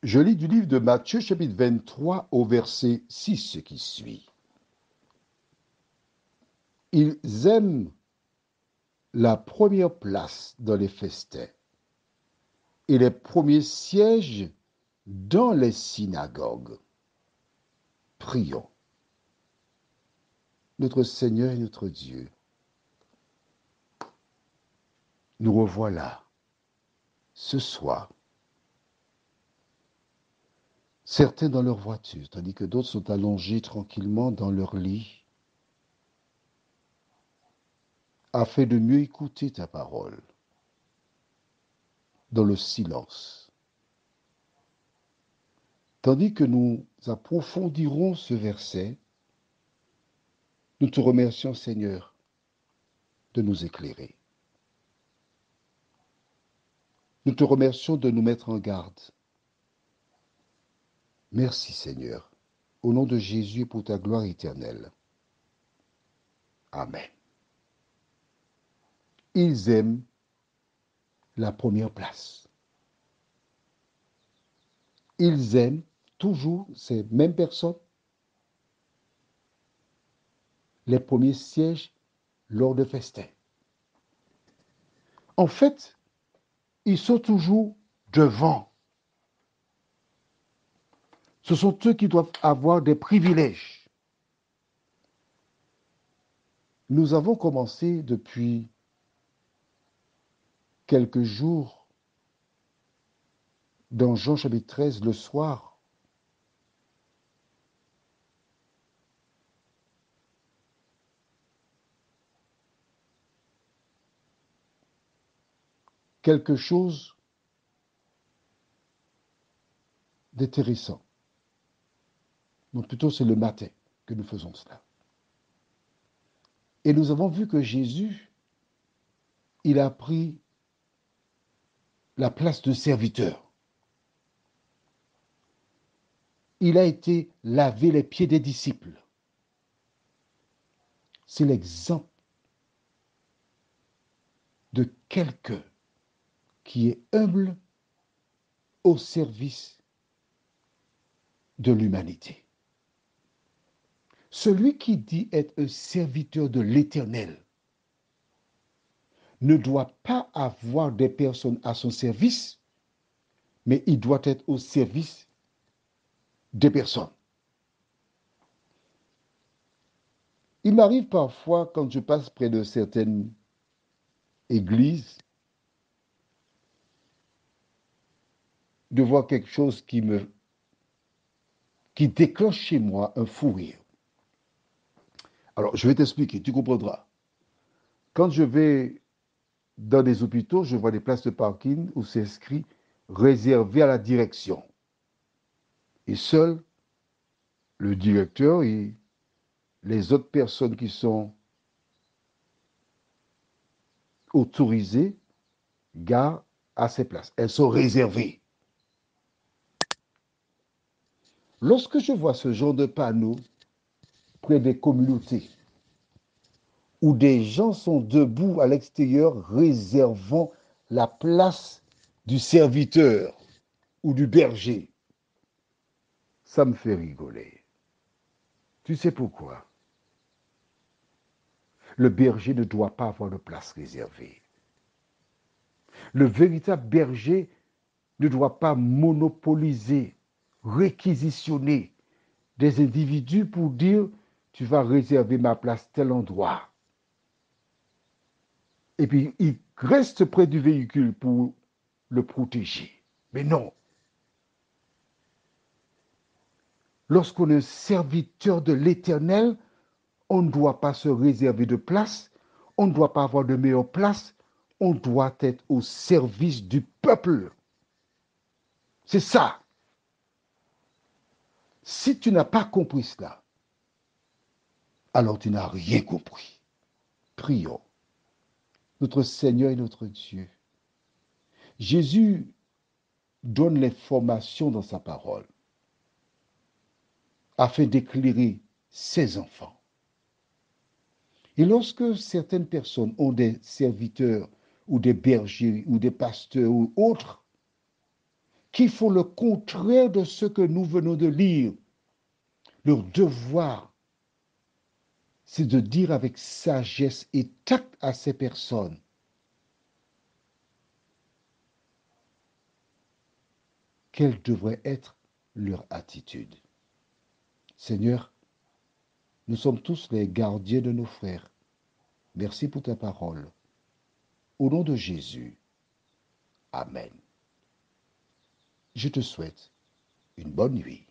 Je lis du livre de Matthieu, chapitre 23, au verset 6, ce qui suit. Ils aiment la première place dans les festins et les premiers sièges dans les synagogues. Prions. Notre Seigneur et notre Dieu, nous revoilà ce soir, certains dans leur voiture, tandis que d'autres sont allongés tranquillement dans leur lit, afin de mieux écouter ta parole, dans le silence. Tandis que nous approfondirons ce verset, nous te remercions, Seigneur, de nous éclairer. Nous te remercions de nous mettre en garde. Merci, Seigneur, au nom de Jésus et pour ta gloire éternelle. Amen. Ils aiment la première place. Ils aiment toujours ces mêmes personnes les premiers sièges lors de festins. En fait, ils sont toujours devant. Ce sont eux qui doivent avoir des privilèges. Nous avons commencé depuis quelques jours dans Jean chapitre 13 le soir. Quelque chose d'intéressant. Donc plutôt c'est le matin que nous faisons cela. Et nous avons vu que Jésus, il a pris la place de serviteur. Il a été laver les pieds des disciples. C'est l'exemple de quelqu'un qui est humble au service de l'humanité. Celui qui dit être un serviteur de l'Éternel ne doit pas avoir des personnes à son service, mais il doit être au service des personnes. Il m'arrive parfois, quand je passe près de certaines églises, de voir quelque chose qui déclenche chez moi un fou rire. Alors, je vais t'expliquer, tu comprendras. Quand je vais dans des hôpitaux, je vois des places de parking où c'est inscrit réservé à la direction. Et seul le directeur et les autres personnes qui sont autorisées garent à ces places. Elles sont réservées. Lorsque je vois ce genre de panneaux près des communautés, où des gens sont debout à l'extérieur réservant la place du serviteur ou du berger, ça me fait rigoler. Tu sais pourquoi? Le berger ne doit pas avoir de place réservée. Le véritable berger ne doit pas monopoliser, réquisitionner des individus pour dire tu vas réserver ma place tel endroit. Et puis il reste près du véhicule pour le protéger. Mais non. Lorsqu'on est serviteur de l'Éternel, on ne doit pas se réserver de place, on ne doit pas avoir de meilleure place, on doit être au service du peuple. C'est ça. Si tu n'as pas compris cela, alors tu n'as rien compris. Prions. Notre Seigneur et notre Dieu, Jésus donne l'information dans sa parole afin d'éclairer ses enfants. Et lorsque certaines personnes ont des serviteurs ou des bergers ou des pasteurs ou autres qui font le contraire de ce que nous venons de lire. Leur devoir, c'est de dire avec sagesse et tact à ces personnes: quelle devrait être leur attitude. Seigneur, nous sommes tous les gardiens de nos frères. Merci pour ta parole. Au nom de Jésus, Amen. Je te souhaite une bonne nuit.